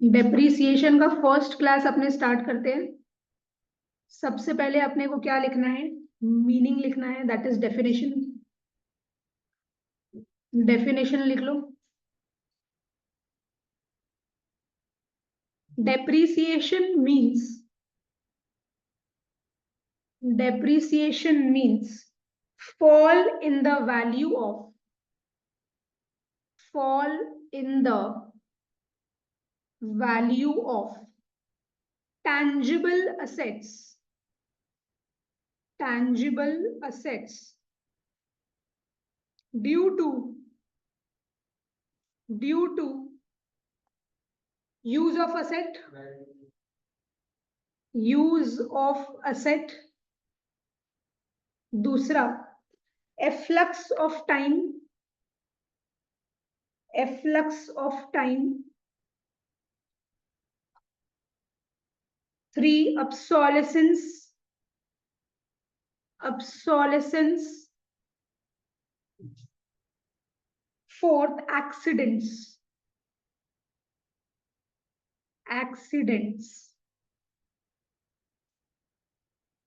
Depreciation का first class अपने start करते हैं। सबसे पहले अपने को क्या लिखना है, मीनिंग लिखना है, दैट इज डेफिनेशन। डेफिनेशन लिख लो। Depreciation means fall in the value of fall in the value of tangible assets due to use of asset। दूसरा, efflux of time। 3, obsolescence। 4th, accidents।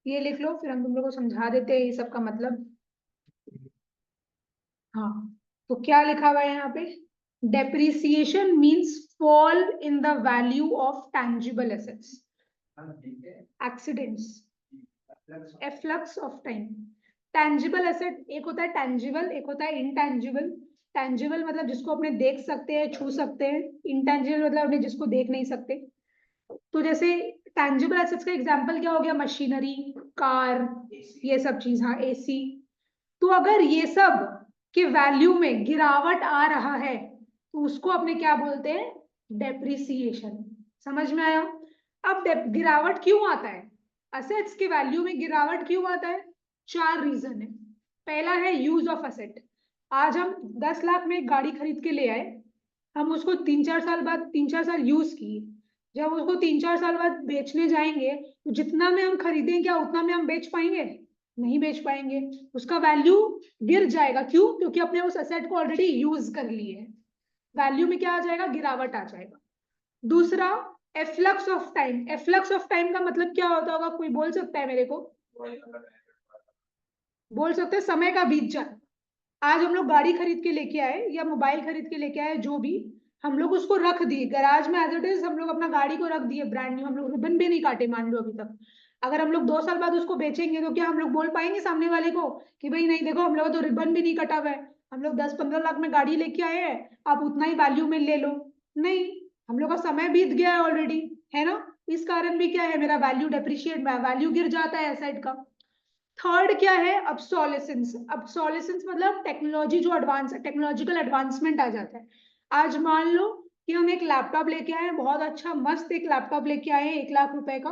ये लिख लो, फिर हम तुम लोग को समझा देते हैं ये सब का मतलब। हाँ, तो क्या लिखा हुआ है यहाँ पे? Depreciation means fall in the value of tangible assets. Accidents, efflux of time. Tangible asset एक होता है टैंजिबल, एक होता है इनटैंजिबल। टैंजिबल मतलब जिसको अपने देख सकते हैं, छू सकते हैं। इनटैंजिबल मतलब अपने जिसको देख नहीं सकते। तो जैसे टैंजिबल एसेट्स का एग्जांपल क्या हो गया? मशीनरी, कार, ये सब चीज। हाँ, एसी। तो अगर ये सब के वैल्यू में गिरावट आ रहा है तो उसको अपने क्या बोलते हैं? डेप्रिसिएशन। समझ में आया? अब गिरावट क्यों आता है? असेट्स के वैल्यू में गिरावट क्यों आता है? 4 रीजन है। पहला है यूज ऑफ असेट। आज हम 10 लाख में एक गाड़ी खरीद के ले आए, हम उसको 3-4 साल यूज किए। जब उसको 3-4 साल बाद बेचने जाएंगे तो जितना में हम खरीदें क्या उतना में हम बेच पाएंगे? नहीं बेच पाएंगे। उसका वैल्यू गिर जाएगा। क्यों? क्योंकि अपने उस एसेट को ऑलरेडी यूज कर लिए है। वैल्यू में क्या आ जाएगा? गिरावट आ जाएगा। दूसरा, efflux of time. Efflux of time का मतलब क्या होता होगा? कोई बोल सकता है मेरे को? बोल सकते हैं समय का बीत जाना। आज हम लोग गाड़ी खरीद के लेके आए या मोबाइल खरीद के लेके आए, जो भी, हम लोग उसको रख दिए गैराज में एज इट इज। हम लोग अपना गाड़ी को रख दिए ब्रांड न्यू, हम लोग रिबन भी नहीं काटे मान लो अभी तक। अगर हम लोग 2 साल बाद उसको बेचेंगे तो क्या हम लोग बोल पाएंगे सामने वाले को कि भाई नहीं देखो हम लोग तो रिबन भी नहीं कटा हुआ है, हम लोग 10-15 लाख में गाड़ी लेके आए हैं, आप उतना ही वैल्यू में ले लो? नहीं, हम लोग का समय बीत गया है ऑलरेडी, है ना? इस कारण भी क्या है, मेरा वैल्यू डेप्रिशिएट, वैल्यू गिर जाता है एसेट का। थर्ड क्या है? ऑब्सोलेसेंस। ऑब्सोलेसेंस मतलब टेक्नोलॉजी जो एडवांस, टेक्नोलॉजिकल एडवांसमेंट आ जाता है। आज मान लो कि हम एक लैपटॉप लेके आए, बहुत अच्छा मस्त एक लैपटॉप लेके आए 1 लाख रुपए का,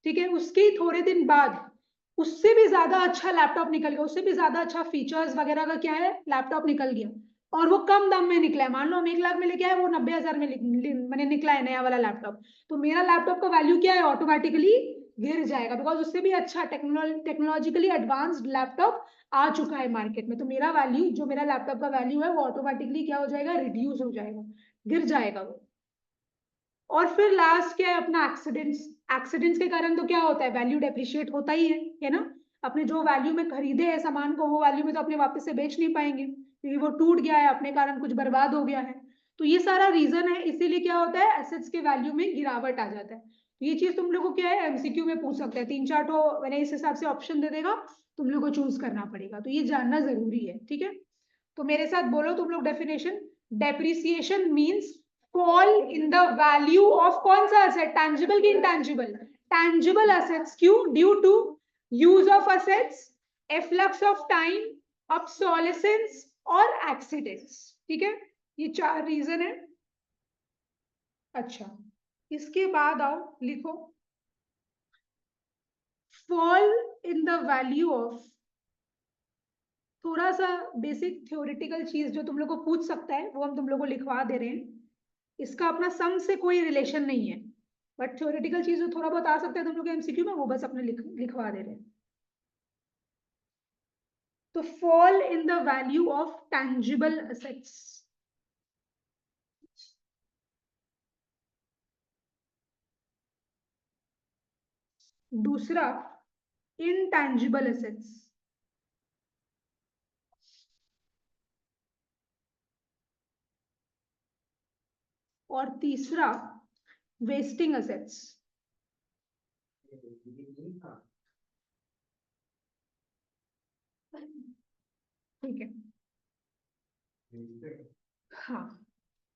ठीक है। उसके थोड़े दिन बाद उससे भी ज्यादा अच्छा लैपटॉप निकल गया, उससे भी ज्यादा अच्छा फीचर्स वगैरह का क्या है, लैपटॉप निकल गया। और वो कम दाम में निकला है, मान लो हम 1 लाख में लेके आए, वो 90,000 में मैंने निकला है नया वाला लैपटॉप। तो मेरा लैपटॉप का वैल्यू क्या है? ऑटोमेटिकली गिर जाएगा, बिकॉज उससे भी अच्छा टेक्नोलॉजिकली एडवांस्ड लैपटॉप आ चुका है मार्केट में। तो मेरा वैल्यू, जो मेरा लैपटॉप का वैल्यू है, वो ऑटोमेटिकली क्या हो जाएगा? रिड्यूस हो जाएगा, गिर जाएगा वो। और फिर लास्ट क्या है अपना? एक्सीडेंट्स। एक्सीडेंट्स के कारण तो क्या होता है? वैल्यू डेप्रिशिएट होता ही है ना? अपने जो वैल्यू में खरीदे है सामान को, वो वैल्यू में तो अपने वापस से बेच नहीं पाएंगे क्योंकि वो टूट गया है, अपने कारण कुछ बर्बाद हो गया है। तो ये सारा रीजन है, इसीलिए क्या होता है? एसेट्स के वैल्यू में गिरावट आ जाता है। तो ये चीज तुम लोग को क्या है, एमसीक्यू में पूछ सकते हैं। 3-4 तो मैंने इस हिसाब से ऑप्शन दे देगा, तुम लोग को चूज करना पड़ेगा। तो ये जानना जरूरी है, ठीक है? तो मेरे साथ बोलो तुम लोग definition. Depreciation means fall in the value of कौन सा एसेट? टैंजिबल की इंटैंजिबल? Tangible assets. क्यों? Due to use of assets, efflux of time, obsolescence और एक्सीडेंट्स। ठीक है, ये 4 रीजन है। अच्छा, इसके बाद आओ लिखो, fall in the value of. थोड़ा सा बेसिक थ्योरेटिकल चीज जो तुम लोग को पूछ सकता है वो हम तुम लोग को लिखवा दे रहे हैं। इसका अपना सम से कोई रिलेशन नहीं है, बट थ्योरेटिकल चीज जो थोड़ा बहुत आ सकता है तुम लोग के एमसीक्यू में, वो बस अपने लिखवा दे रहे हैं। तो fall in the value of tangible assets. दूसरा इंटैंजिबल एसेट्स, और तीसरा वेस्टिंग एसेट्स। ठीक है, हाँ।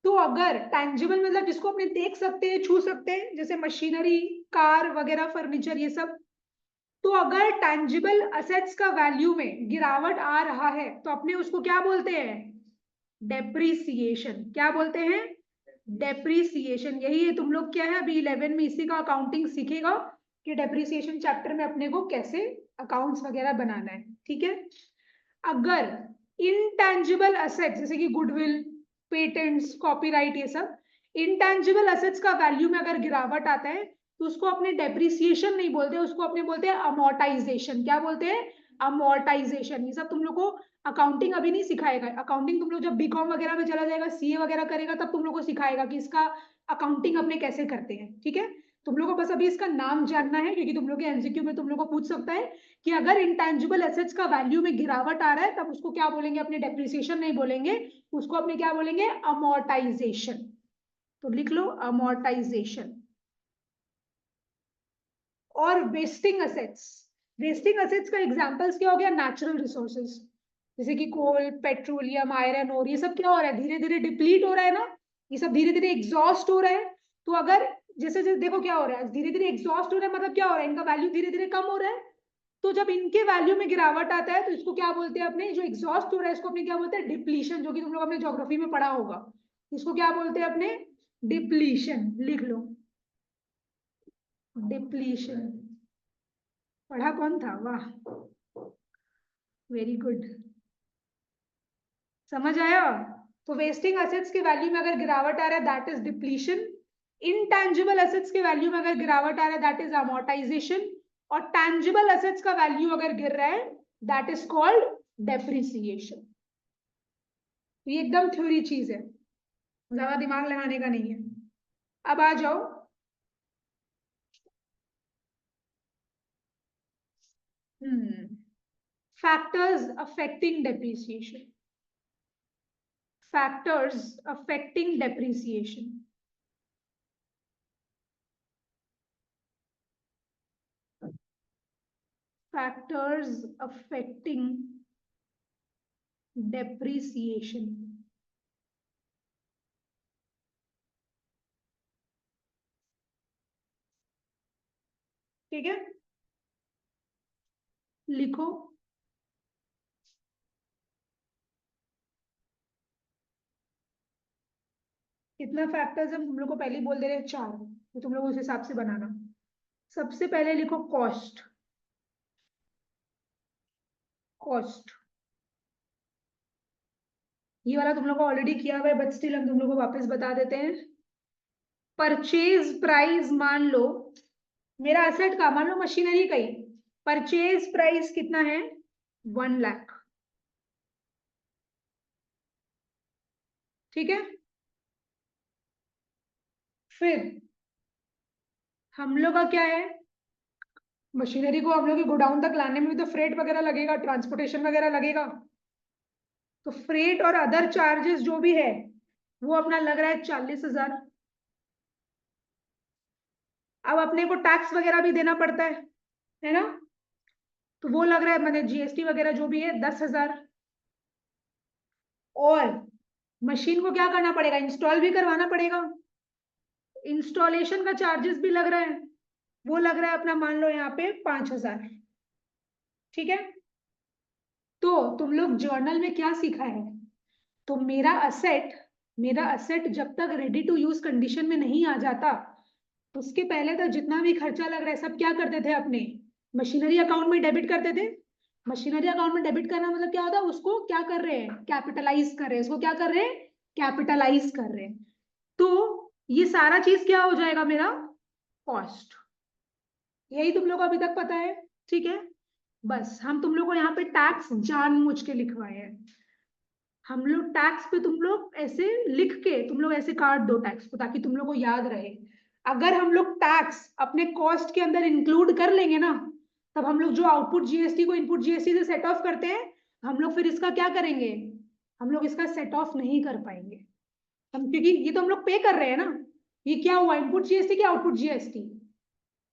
तो अगर टैंजिबल मतलब जिसको अपने देख सकते हैं, छू सकते हैं, जैसे मशीनरी, कार वगैरह, फर्नीचर, ये सब। तो अगर टैंजिबल असेट्स का वैल्यू में गिरावट आ रहा है तो अपने उसको क्या बोलते हैं? डेप्रिसिएशन। क्या बोलते हैं? डेप्रिसिएशन। यही है तुम लोग क्या है अभी 11 में इसी का अकाउंटिंग सीखेगा कि डेप्रिसिएशन चैप्टर में अपने को कैसे अकाउंट्स वगैरह बनाना है। ठीक है। अगर इनटैंजिबल असेट्स जैसे कि गुडविल, पेटेंट्स, कॉपीराइट, ये सब इनटैंजिबल असेट्स का वैल्यू में अगर गिरावट आता है तो उसको अपने डेप्रिसिएशन नहीं बोलते, उसको अपने बोलते हैं अमोर्टाइजेशन। क्या बोलते हैं? अमोर्टाइजेशन। ये सब तुम लोग को अकाउंटिंग अभी नहीं सिखाएगा। अकाउंटिंग तुम लोग जब बीकॉम वगैरह में चला जाएगा, सीए वगैरह करेगा, तब तुम लोग को सिखाएगा कि इसका अकाउंटिंग अपने कैसे करते हैं। ठीक है। तुम लोग को बस अभी इसका नाम जानना है, क्योंकि तुम लोग के एमसीक्यू में तुम लोग को पूछ सकता है कि अगर इंटैंजिबल एसेट्स का वैल्यू में गिरावट आ रहा है तब उसको क्या बोलेंगे? अपने डेप्रिसिएशन नहीं बोलेंगे, उसको अपने क्या बोलेंगे? अमोर्टाइजेशन। तो लिख लो अमोर्टाइजेशन। और वेस्टिंग असेट्स, वेस्टिंग असेट्स का एग्जांपल्स क्या हो गया? नेचुरल रिसोर्सेज, जैसे कि कोल, पेट्रोलियम, आयरन और, ये सब क्या हो रहा है? धीरे धीरे डिप्लीट हो रहा है ना, ये सब धीरे धीरे एग्जॉस्ट हो रहा है। तो अगर जैसे जैसे देखो क्या हो रहा है, धीरे धीरे एग्जॉस्ट हो रहा है, मतलब क्या हो रहा है? इनका वैल्यू धीरे धीरे कम हो रहा है। तो जब इनके वैल्यू में गिरावट आता है तो इसको क्या बोलते हैं? अपने जो एग्जॉस्ट हो रहा है इसको अपने क्या बोलते हैं? डिप्लीशन, जो कि तुम लोग अपने ज्योग्राफी में पढ़ा होगा। इसको क्या बोलते हैं अपने? डिप्लीशन। लिख लो डिप्लीशन। पढ़ा कौन था? वाह, वेरी गुड। समझ आया? तो वेस्टिंग एसेट्स के वैल्यू में अगर गिरावट आ रहा है that is depletion. Intangible assets के वैल्यू में अगर गिरावट आ रहा है दैट इज अमोर्टाइजेशन। और टैंजिबल एसेट्स का वैल्यू अगर गिर रहा है दैट इज कॉल्ड डेप्रिसिएशन। ये एकदम थ्योरी चीज है, ज्यादा दिमाग लगाने का नहीं है। अब आ जाओ, factors affecting depreciation. Factors affecting depreciation. Factors affecting depreciation. ठीक है, लिखो। कितना फैक्टर्स हम तुम लोग को पहले ही बोल दे रहे हैं? 4। तो तुम लोग उस हिसाब से बनाना। सबसे पहले लिखो कॉस्ट। कॉस्ट, ये वाला तुम लोग को ऑलरेडी किया हुआ है बट स्टिल हम तुम लोग को वापस बता देते हैं। परचेज प्राइस, मान लो मेरा असेट का, मान लो मशीनरी का ही परचेज प्राइस कितना है? 1 लाख। ठीक है। फिर हम लोग का क्या है? मशीनरी को हम लोग के गोडाउन तक लाने में भी तो फ्रेट वगैरह लगेगा, ट्रांसपोर्टेशन वगैरह लगेगा। तो फ्रेट और अदर चार्जेस जो भी है वो अपना लग रहा है 40,000। अब अपने को टैक्स वगैरह भी देना पड़ता है ना? तो वो लग रहा है, मैंने जीएसटी वगैरह जो भी है 10,000। और मशीन को क्या करना पड़ेगा? इंस्टॉल भी करवाना पड़ेगा। इंस्टॉलेशन का चार्जेस भी लग रहा है, वो लग रहा है अपना, मान लो यहाँ पे 5,000। ठीक है। तो तुम लोग जर्नल में क्या सीखा है? तो मेरा असेट जब तक रेडी टू यूज कंडीशन में नहीं आ जाता तो उसके पहले तक जितना भी खर्चा लग रहा है सब क्या करते थे? अपने मशीनरी अकाउंट में डेबिट करते थे। मशीनरी अकाउंट में डेबिट करना मतलब क्या होता है? उसको क्या कर रहे हैं? कैपिटलाइज कर रहे हैं। उसको क्या कर रहे हैं? कैपिटलाइज कर रहे हैं। तो ये सारा चीज क्या हो जाएगा? मेरा कॉस्ट। यही तुम लोग को अभी तक पता है। ठीक है। बस हम तुम लोग को यहाँ पे टैक्स जानबूझ के लिखवाए हैं। हम लोग टैक्स पे तुम लोग ऐसे लिख के तुम लोग ऐसे काट दो टैक्स को, ताकि तुम लोग को याद रहे। अगर हम लोग टैक्स अपने कॉस्ट के अंदर इंक्लूड कर लेंगे ना, तब हम लोग जो आउटपुट जीएसटी को इनपुट जीएसटी से सेट ऑफ करते हैं, हम लोग फिर इसका क्या करेंगे, हम लोग इसका सेट ऑफ नहीं कर पाएंगे हम, क्योंकि ये तो हम लोग पे कर रहे हैं ना। ये क्या हुआ, इनपुट जीएसटी क्या आउटपुट जीएसटी?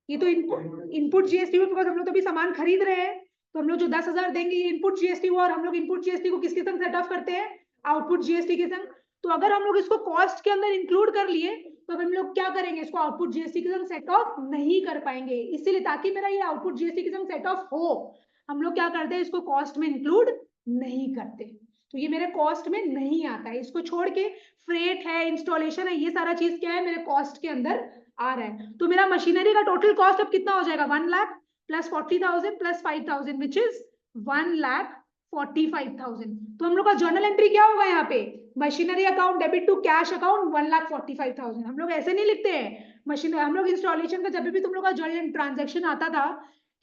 ये तो इनपुट जीएसटी हुआ, बिकॉज हम लोग तो अभी सामान खरीद रहे हैं, तो हम लोग जो 10,000 देंगे ये इनपुट जीएसटी हुआ, और हम लोग इनपुट जीएसटी को किसके संग सेट ऑफ करते हैं, आउटपुट जीएसटी के संग। तो अगर हम लोग इसको कॉस्ट के अंदर इंक्लूड कर लिए, तो हम लोग क्या करेंगे, इसको आउटपुट जीएसटी के संग सेट ऑफ नहीं कर पाएंगे। इसीलिए ताकि मेरा ये आउटपुट जीएसटी के संग सेट ऑफ हो, हम लोग क्या करते हैं, इसको कॉस्ट में इंक्लूड नहीं करते। तो ये मेरे कॉस्ट में नहीं आता है, इसको छोड़ के फ्रेट है, इंस्टॉलेशन है, ये सारा चीज क्या है, मेरे कॉस्ट के अंदर आ रहा है। तो मेरा मशीनरी का टोटल कॉस्ट अब कितना हो जाएगा, 1 lakh plus 40,000 plus 5,000 which is 1,45,000। तो हम लोग का जर्नल एंट्री क्या होगा यहाँ पे, machinery account debit to cash account 1,45,000। हम लोग ऐसे नहीं लिखते हैं मशीन, हम लोग इंस्टॉलेशन का जब भी तुम लोग का जर्नल ट्रांजेक्शन आता था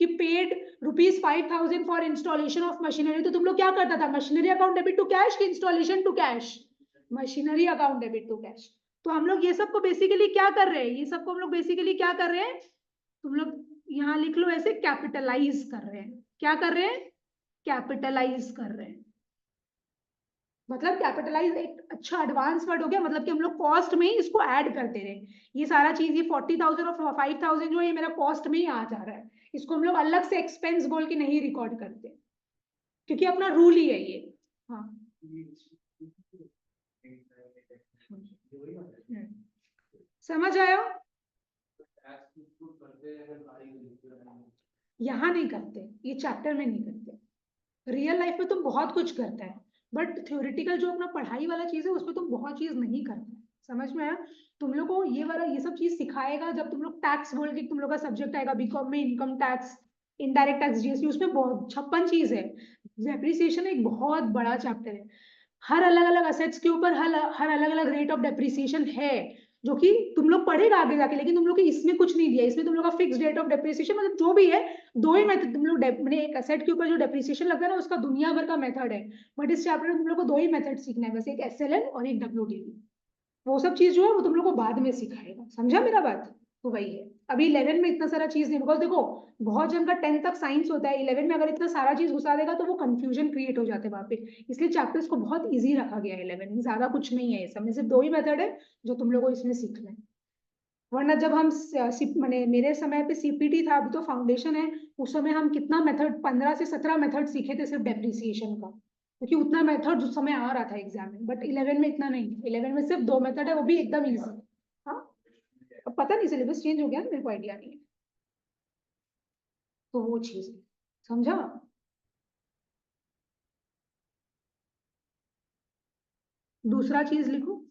कि paid ₹5,000 for installation of machinery, तो तुम लोग क्या करता था, machinery account debit to cash कि installation to cash, machinery account debit to cash. तो हम लोग ये सब को बेसिकली क्या कर रहे हैं, ये सब को हम लोग बेसिकली क्या कर रहे हैं, तुम लोग यहाँ लिख लो ऐसे, कैपिटलाइज कर रहे हैं। क्या कर रहे हैं, कैपिटलाइज कर रहे हैं। मतलब कैपिटलाइज एक अच्छा एडवांस वर्ड हो गया, मतलब कि हम लोग कॉस्ट में ही इसको ऐड करते रहे। ये सारा चीज, ये 40,000 और 5,000 जो है, ये मेरा कॉस्ट में ही आ जा रहा है। इसको हम लोग अलग से एक्सपेंस बोल के नहीं रिकॉर्ड करते, क्योंकि अपना रूल ही है ये। हाँ, समझ आया? यहाँ नहीं करते, ये चैप्टर में नहीं करते। रियल लाइफ में तुम बहुत कुछ करते हैं, बट थ्योरेटिकल जो अपना पढ़ाई वाला चीज है उसमें तुम बहुत चीज नहीं करते। समझ में आया? तुम लोग को ये वाला ये सब चीज सिखाएगा जब तुम लोग टैक्स बोल के तुम लोग का सब्जेक्ट आएगा बीकॉम में, income tax, indirect tax, GST, उसमें बहुत 56 चीज है। डेप्रिसिएशन एक बहुत बड़ा चैप्टर है, हर अलग अलग असेट्स के ऊपर हर अलग अलग रेट ऑफ डेप्रिसिएशन है, जो कि तुम लोग पढ़ेगा आगे जाके। लेकिन तुम लोग को इसमें कुछ नहीं दिया, इसमें तुम लोग का फिक्स रेट ऑफ डेप्रिसिएशन, मतलब जो भी है, दो ही मेथड तुम लोग, मैंने एक असेट के ऊपर जो डेप्रिसिएशन लगता है ना, उसका दुनिया भर का मेथड है, बट इस चैप्टर में तुम लोग को दो ही मेथड सीखना है बस, एक एसएलएन और एक डब्ल्यूडीवी। वो सब चीज जो है वो तुम लोग को बाद में सिखाएगा। समझा मेरा बात? तो वही है, अभी 11 में इतना सारा चीज नहीं, बिकॉज देखो बहुत जन का 10 तक साइंस होता है, 11 में अगर इतना सारा चीज घुसा देगा तो वो कंफ्यूजन क्रिएट हो जाते हैं वहां पे। इसलिए चैप्टर्स को बहुत इजी रखा गया है 11 में, ज्यादा कुछ नहीं है, इसमें सिर्फ दो ही मेथड है जो तुम लोग को इसमें सीखना है। वरना जब हम मैंने मेरे समय पे सीपीटी था, अभी तो फाउंडेशन है, उस समय हम कितना मेथड, 15 से 17 मेथड सीखे थे सिर्फ डेप्रिसिएशन का, क्योंकि उतना मेथड उस समय आ रहा था एग्जाम में। बट 11 में इतना नहीं, 11 में सिर्फ दो मेथड है, वो भी एकदम ईजी। हाँ, अब पता नहीं सिलेबस चेंज हो गया ना, मेरे को आइडिया नहीं है, तो वो चीज है। समझा? दूसरा चीज लिखो,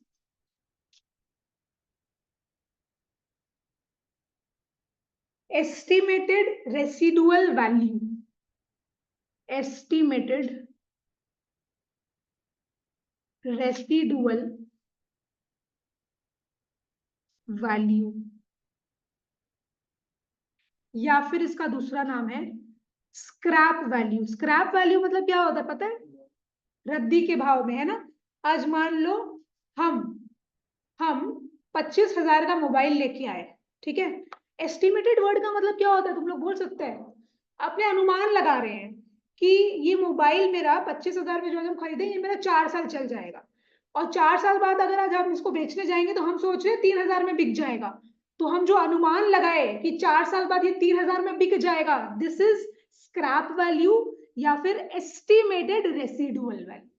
estimated residual value. Estimated residual value, या फिर इसका दूसरा नाम है स्क्रैप वैल्यू। स्क्रैप वैल्यू मतलब क्या होता है पता है, रद्दी के भाव में, है ना। आज मान लो हम हम 25,000 का मोबाइल लेके आए, ठीक है। एस्टिमेटेड वर्ड का मतलब क्या होता है, तुम लोग बोल सकते हैं, अपने अनुमान लगा रहे हैं कि ये मोबाइल मेरा 25,000 में जो हम खरीदे, ये मेरा 4 साल चल जाएगा, और 4 साल बाद अगर आज हम इसको बेचने जाएंगे तो हम सोच रहे हैं 3,000 में बिक जाएगा। तो हम जो अनुमान लगाए कि 4 साल बाद ये 3,000 में बिक जाएगा, दिस इज स्क्रैप वैल्यू या फिर एस्टिमेटेड रेसिडुअल वैल्यू।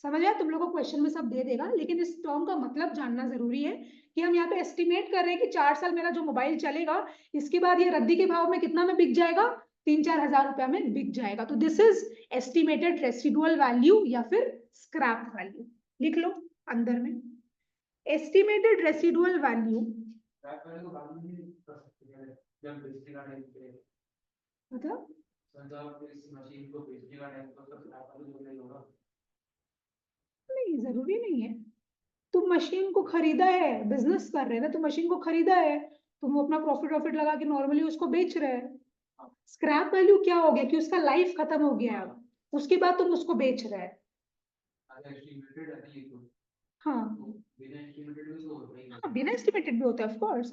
समझ आया? तुम लोग को क्वेश्चन में सब दे देगा, लेकिन इस टर्म का मतलब जानना जरूरी है कि हम यहाँ पे एस्टिमेट कर रहे हैं कि 4 साल मेरा जो मोबाइल चलेगा, इसके बाद ये रद्दी के भाव में कितना में बिक जाएगा, 3-4 हजार रुपया में बिक जाएगा। तो this is estimated residual value या फिर स्क्रैप वैल्यू। लिख लो अंदर में, एस्टिमेटेड रेसिडुअल वैल्यू मतलब नहीं, जरूरी नहीं है। तुम मशीन को खरीदा है, बिजनेस कर रहे हैं ना, तुम मशीन को खरीदा है, तुम अपना प्रॉफिट प्रॉफिट लगा के नॉर्मली उसको बेच रहे हैं। स्क्रैप वैल्यू क्या हो गया कि उसका लाइफ खत्म हो गया है, उसके बाद तुम उसको बेच रहे हैं। हाँ हाँ, बिना एस्टिमेटेड भी होता है ऑफ कोर्स।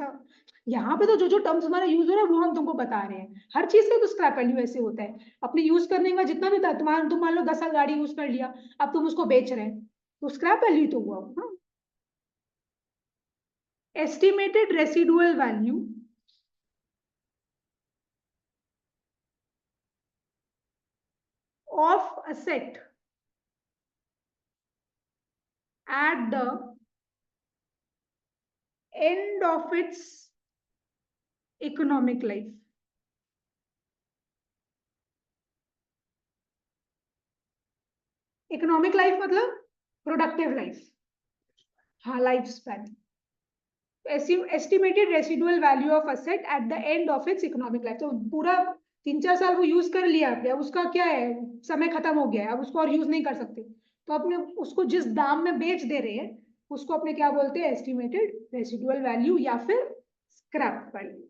यहाँ पे तो जो जो टर्म्स हमारा यूज हो रहा है वो हम तुमको बता रहे हैं, हर चीज का तो स्क्रैप वैल्यू ऐसे होता है, अपने यूज करने का जितना भी था, तुम मान लो 10 साल गाड़ी यूज कर लिया, अब तुम उसको बेच रहे हैं, तो स्क्रैप वैल्यू तो हुआ। हाँ, estimated residual value of asset at the end of its economic life। Economic life मतलब प्रोडक्टिव लाइफ, हाँ life span. Estimated residual value of asset at the end of its economic life, तो पूरा 3-4 साल वो use कर लिया आपने, उसका क्या है, समय खत्म हो गया है, अब उसको और यूज नहीं कर सकते, तो अपने उसको जिस दाम में बेच दे रहे हैं उसको अपने क्या बोलते हैं, एस्टिमेटेड रेसिडुअल वैल्यू या फिर स्क्रैप वैल्यू।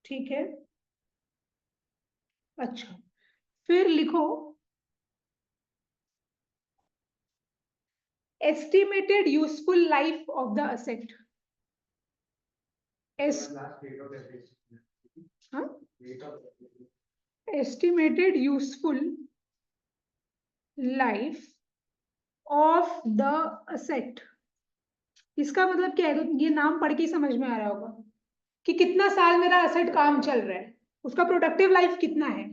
ठीक है, अच्छा फिर लिखो estimated useful life of the asset। Estimated useful life of the asset, इसका मतलब क्या है, तो ये नाम पढ़ के ही समझ में आ रहा होगा कि कितना साल मेरा असेट काम चल रहा है, उसका प्रोडक्टिव लाइफ कितना है,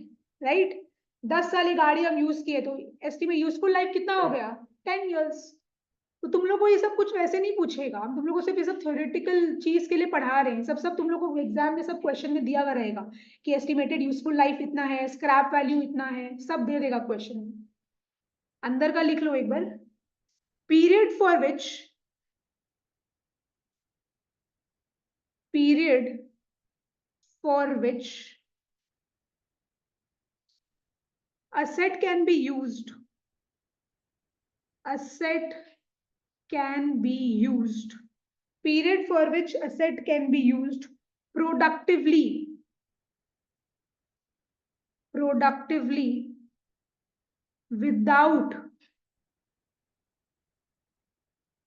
राइट। 10 साल ये गाड़ी हम यूज किए तो एस्टिमेट यूजफुल लाइफ कितना हो गया, 10 years। तो तुम लोग को ये सब कुछ वैसे नहीं पूछेगा, हम तुम लोग को सिर्फ ये सब थ्योरेटिकल चीज के लिए पढ़ा रहे हैं, सब सब तुम लोग को एग्जाम में सब क्वेश्चन में दिया हुआ रहेगा कि एस्टिमेटेड यूजफुल लाइफ इतना है, स्क्रैप वैल्यू इतना है, सब दे देगा क्वेश्चन में। अंदर का लिख लो एक बार, period for which asset can be used period for which asset can be used productively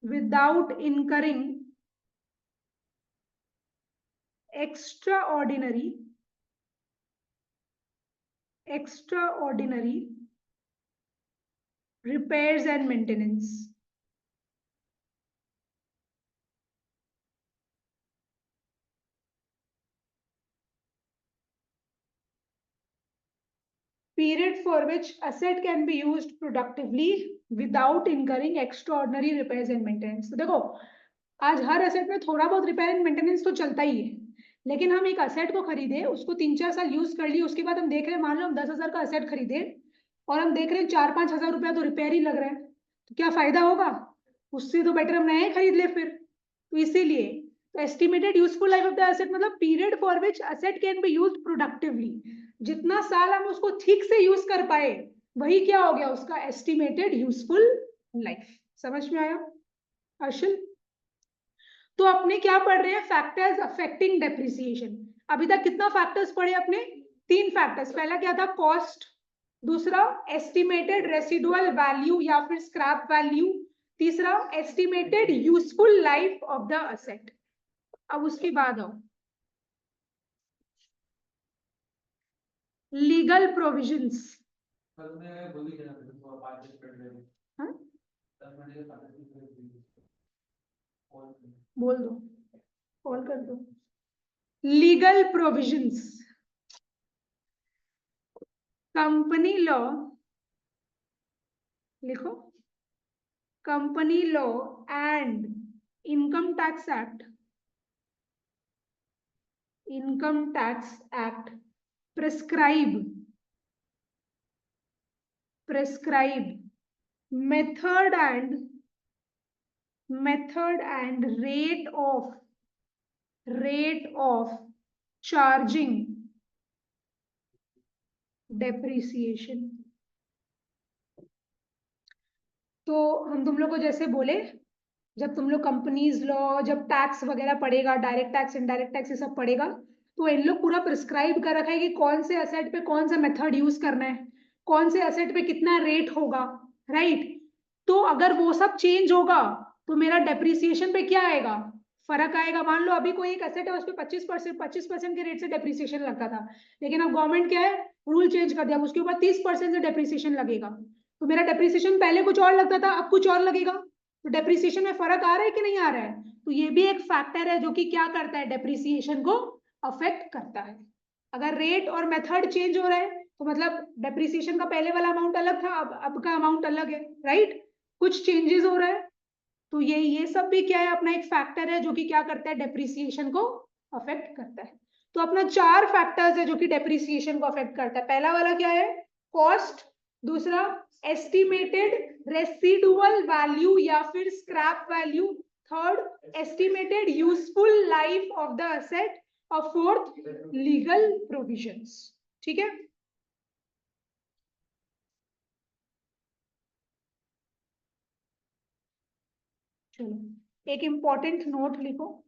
without incurring extraordinary repairs and maintenance। Period for which asset can be used productively without incurring extraordinary repairs and maintenance। तो देखो आज हर asset में थोड़ा बहुत repair and maintenance तो चलता ही है, लेकिन हम एक एसेट को खरीदे, उसको 3-4 साल यूज कर लिए, उसके बाद हम देख रहे हैं, मान लो हम 10,000 का एसेट खरीदे और हम देख रहे हैं 4-5 हजार रुपया तो रिपेयर ही लग रहा है, तो क्या फायदा होगा, उससे तो बेटर हम नए खरीद ले फिर। तो इसीलिए तो estimated useful life of the asset मतलब period for which asset can be used productively, जितना साल हम उसको ठीक से यूज कर पाए वही क्या हो गया उसका एस्टिमेटेड यूजफुल लाइफ। समझ में आया अर्शल? तो अपने क्या पढ़ रहे हैं, फैक्टर्स अफेक्टिंग डेप्रिसिएशन। अभी तक कितना फैक्टर्स पढ़े अपने, 3 फैक्टर्स। पहला क्या था, कॉस्ट, दूसरा एस्टिमेटेड रेसिडुअल वैल्यू या फिर स्क्रैप वैल्यू, तीसरा estimated useful life of the asset. अब उसके बाद आओ लीगल प्रोविजंस। बोल दो, कॉल कर दो। लीगल प्रोविजंस, कंपनी लॉ लिखो, company law and income tax act prescribe method and rate of charging depreciation। तो हम तुम लोग को जैसे बोले, जब तुम लोग कंपनीज लॉ, जब टैक्स वगैरह पड़ेगा, डायरेक्ट टैक्स इनडायरेक्ट टैक्स ये सब पड़ेगा, तो इन लोग पूरा प्रिस्क्राइब कर रखा है कि कौन से एसेट पे कौन सा मेथड यूज करना है, कौन से एसेट पे कितना रेट होगा, राइट। तो अगर वो सब चेंज होगा तो मेरा डेप्रिसिएशन पे क्या आएगा, फर्क आएगा। मान लो अभी कोई एक एसेट है उस पर 25% के रेट से डेप्रिसिएशन लगता था, लेकिन अब गवर्नमेंट क्या है, रूल चेंज कर दिया, उसके ऊपर 30% से डेप्रिसिएशन लगेगा। तो मेरा डेप्रिसिएशन पहले कुछ और लगता था, अब कुछ और लगेगा, तो डेप्रिसिएशन में फर्क आ रहा है कि नहीं आ रहा है। तो ये भी एक फैक्टर है जो कि क्या करता है, डेप्रिसिएशन को अफेक्ट करता है। अगर रेट और मेथड चेंज हो रहा है तो मतलब डेप्रिसिएशन का पहले वाला अमाउंट अलग था, अब का अमाउंट अलग है, राइट, कुछ चेंजेस हो रहा है। तो ये सब भी क्या है, अपना एक फैक्टर है जो कि क्या करता है, डेप्रिसिएशन को अफेक्ट करता है। तो अपना 4 फैक्टर्स है जो कि डेप्रिसिएशन को अफेक्ट करता है। पहला वाला क्या है, कॉस्ट, दूसरा एस्टिमेटेड रेसिडुअल वैल्यू या फिर scrap value, third estimated useful life of the asset, और फोर्थ लीगल प्रोविजंस। ठीक है, चलो एक इंपॉर्टेंट नोट लिखो,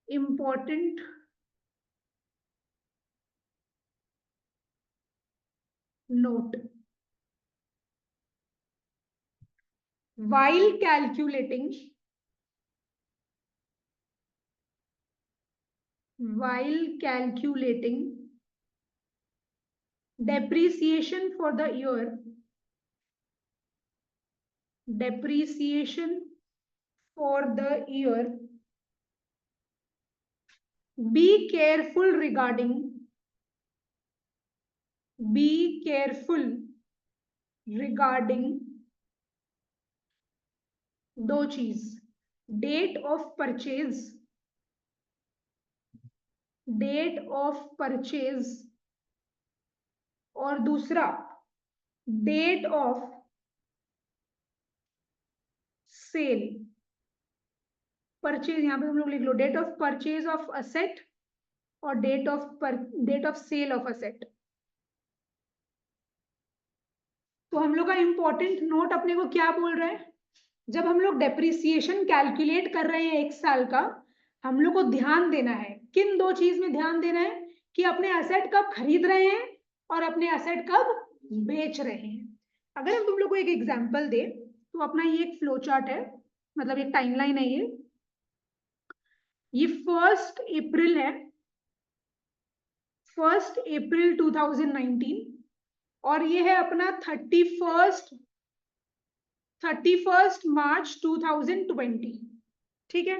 important note, while calculating depreciation for the year, depreciation for the year, be careful regarding दो चीज, डेट ऑफ परचेज और दूसरा डेट ऑफ सेल। परचेज यहाँ पे हम लोग लिख लो, date of purchase of asset और date of sale of asset. तो हम लोग का इंपॉर्टेंट नोट अपने को क्या बोल रहा है, जब हम लोग डेप्रिसिएशन कैलकुलेट कर रहे हैं एक साल का, हम लोग को ध्यान देना है, किन दो चीज में ध्यान देना है, कि अपने असेट कब खरीद रहे हैं और अपने असेट कब बेच रहे हैं। अगर हम तुम लोग को एक एग्जांपल दे, तो अपना ये एक फ्लो चार्ट है, मतलब एक टाइमलाइन है, ये 1 अप्रैल है, 1 अप्रैल 2019, और ये है अपना 31 मार्च 2020। ठीक है,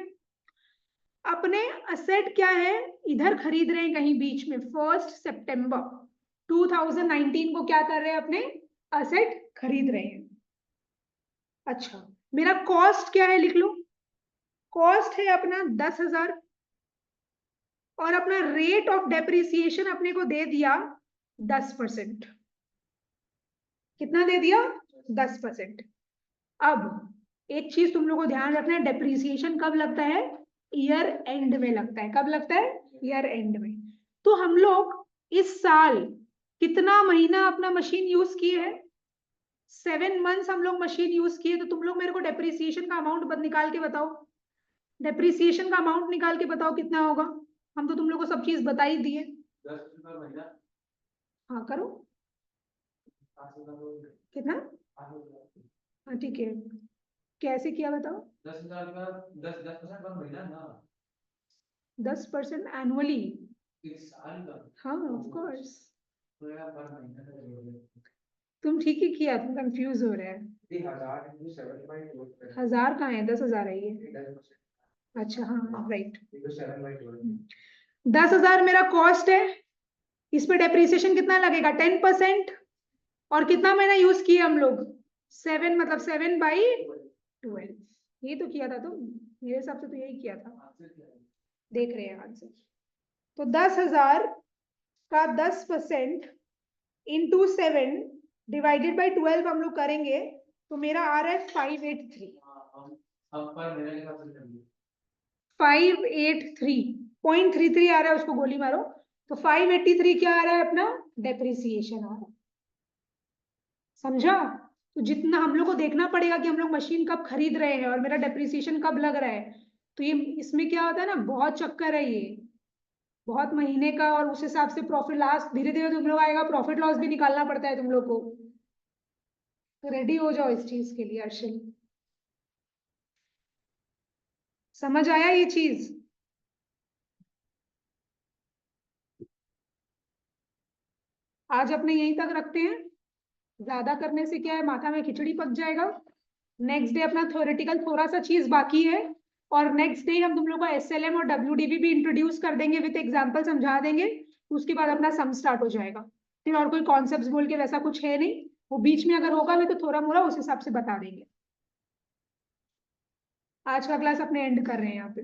अपने असेट क्या है, इधर खरीद रहे हैं कहीं बीच में 1 सितंबर 2019 को क्या कर रहे हैं, अपने असेट खरीद रहे हैं। अच्छा, मेरा कॉस्ट क्या है, लिख लो, कॉस्ट है अपना 10,000, और अपना रेट ऑफ डेप्रिसिएशन अपने को दे दिया 10%। कितना दे दिया, 10%। अब एक चीज तुम लोग को ध्यान रखना है, डेप्रिसिएशन कब लगता है, ईयर एंड में लगता है। कब लगता है, ईयर एंड में। तो हम लोग इस साल कितना महीना अपना मशीन यूज किए हैं, 7 मंथ्स हम लोग मशीन यूज किए। तो तुम लोग मेरे को डेप्रिसिएशन का अमाउंट निकाल के बताओ, डेप्रिसिएशन का अमाउंट निकाल के बताओ कितना होगा। हम तो तुम लोग को सब चीज बता ही दिए। 10 महीना, हाँ करो, कितना, हाँ ठीक है, कैसे किया बताओ। 10,000 का 10% पर महीना ना, 10% एनुअली, इस साल का, हाँ ऑफ कोर्स। तो यार पर महीना का जोड़ दे। तुम ठीक ही किया, तुम कंफ्यूज हो रहे हैं। 1000 कहाँ है, 10,000 है ये। अच्छा हाँ राइट, 10,000 मेरा कॉस्ट है, इस पे डेप्रिसिएशन कितना लगेगा, 10%, और कितना महीना यूज किया हम लोग, 7, मतलब 7/12। ये तो किया था, तो मेरे हिसाब से तो यही किया था, देख रहे हैं आंसर। तो 10,000 का 10% इंटू 7 डिवाइडेड बाई 12 हम लोग करेंगे, तो मेरा आ रहा है 583। अब पर महीने के हिसाब से करिए, 583.33 आ रहा है, उसको गोली मारो। तो 583 क्या आ रहा है अपना, डेप्रिसिएशन आ रहा है। समझा। तो जितना हम लोग को देखना पड़ेगा कि हम लोग मशीन कब खरीद रहे हैं और मेरा डेप्रिसिएशन कब लग रहा है। तो ये इसमें क्या होता है ना, बहुत चक्कर है, ये बहुत महीने का, और उस हिसाब से प्रॉफिट लास्ट धीरे धीरे तुम लोग आएगा, प्रॉफिट लॉस भी निकालना पड़ता है तुम लोग को। तो रेडी हो जाओ इस चीज के लिए अर्शिल। समझ आया ये चीज? आज अपने यहीं तक रखते हैं। ज्यादा करने से क्या है, माथा में खिचड़ी पक जाएगा। नेक्स्ट डे अपना थ्योरेटिकल थोड़ा सा चीज बाकी है, और नेक्स्ट डे हम तुम लोग को एसएलएम और डब्ल्यूडीबी भी इंट्रोड्यूस कर देंगे, विद एग्जांपल समझा देंगे। उसके बाद अपना सम स्टार्ट हो जाएगा। फिर और कोई कॉन्सेप्ट्स बोल के वैसा कुछ है नहीं, वो बीच में अगर होगा भी तो थोड़ा मोड़ा उस हिसाब से बता देंगे। आज का क्लास अपने एंड कर रहे हैं यहाँ पे।